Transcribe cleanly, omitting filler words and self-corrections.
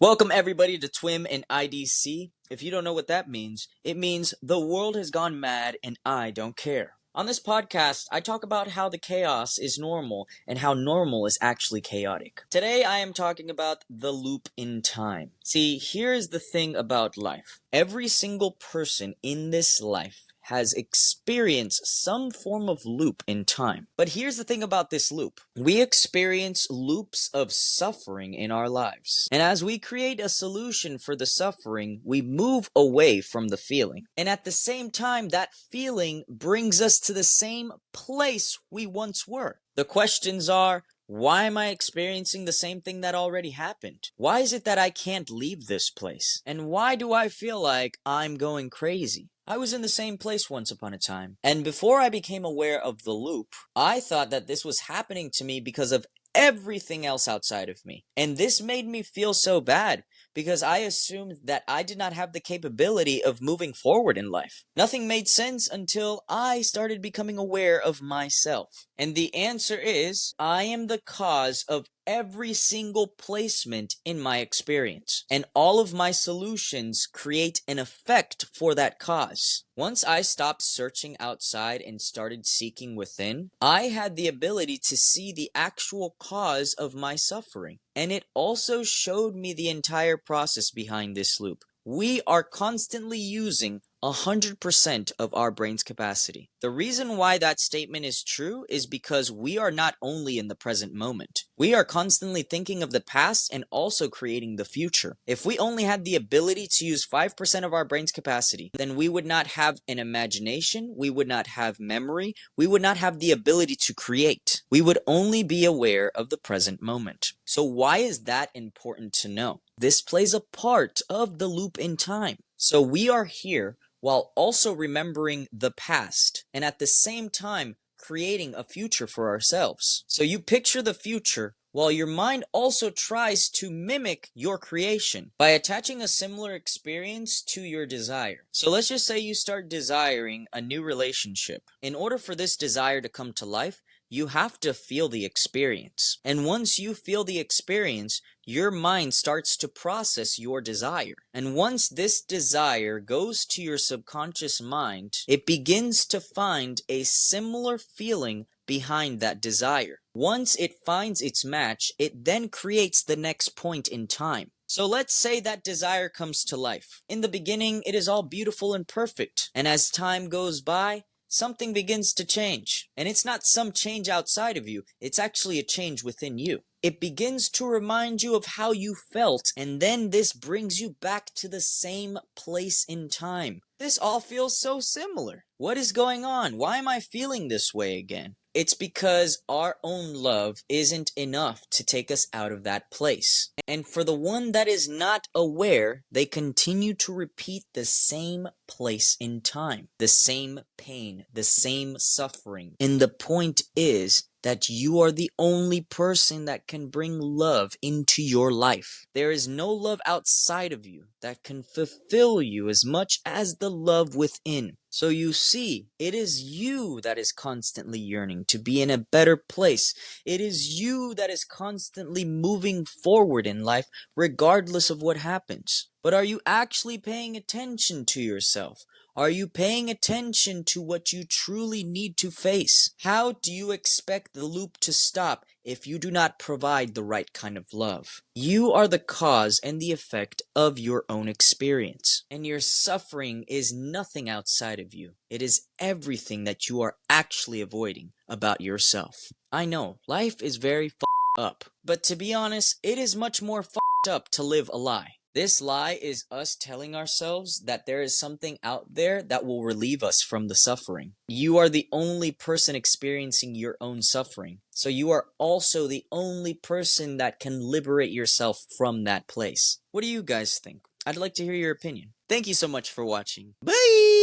Welcome everybody to T.W.I.M and I.D.C. If you don't know what that means, it means the world has gone mad and I don't care. On this podcast, I talk about how the chaos is normal and how normal is actually chaotic. Today, I am talking about the loop in time. See, here's the thing about life. Every single person in this life has experienced some form of loop in time. But here's the thing about this loop. We experience loops of suffering in our lives. And as we create a solution for the suffering, we move away from the feeling. And at the same time, that feeling brings us to the same place we once were. The questions are, why am I experiencing the same thing that already happened? Why is it that I can't leave this place? And why do I feel like I'm going crazy? I was in the same place once upon a time, and before I became aware of the loop, I thought that this was happening to me because of everything else outside of me. And this made me feel so bad because I assumed that I did not have the capability of moving forward in life. Nothing made sense until I started becoming aware of myself. And the answer is, I am the cause of every single placement in my experience, and all of my solutions create an effect for that cause. Once I stopped searching outside and started seeking within, I had the ability to see the actual cause of my suffering, and it also showed me the entire process behind this loop. We are constantly using 100% of our brain's capacity. The reason why that statement is true is because we are not only in the present moment. We are constantly thinking of the past and also creating the future. If we only had the ability to use 5% of our brain's capacity, then we would not have an imagination, we would not have memory, we would not have the ability to create. We would only be aware of the present moment. So why is that important to know? This plays a part of the loop in time. So we are here while also remembering the past, and at the same time creating a future for ourselves. So you picture the future while your mind also tries to mimic your creation by attaching a similar experience to your desire. So let's just say you start desiring a new relationship. In order for this desire to come to life, you have to feel the experience. And once you feel the experience, your mind starts to process your desire. And once this desire goes to your subconscious mind, it begins to find a similar feeling behind that desire. Once it finds its match, it then creates the next point in time. So let's say that desire comes to life. In the beginning, it is all beautiful and perfect. And as time goes by, something begins to change. And it's not some change outside of you, it's actually a change within you. It begins to remind you of how you felt, and then this brings you back to the same place in time. This all feels so similar. What is going on? Why am I feeling this way again? It's because our own love isn't enough to take us out of that place. And for the one that is not aware, they continue to repeat the same place in time, the same pain, the same suffering. And the point is that you are the only person that can bring love into your life. There is no love outside of you that can fulfill you as much as the love within. So you see, it is you that is constantly yearning to be in a better place. It is you that is constantly moving forward in life regardless of what happens. But are you actually paying attention to yourself? Are you paying attention to what you truly need to face? How do you expect the loop to stop if you do not provide the right kind of love? You are the cause and the effect of your own experience. And your suffering is nothing outside of you. It is everything that you are actually avoiding about yourself. I know, life is very f***ed up. But to be honest, it is much more f***ed up to live a lie. This lie is us telling ourselves that there is something out there that will relieve us from the suffering. You are the only person experiencing your own suffering. So you are also the only person that can liberate yourself from that place. What do you guys think? I'd like to hear your opinion. Thank you so much for watching. Bye!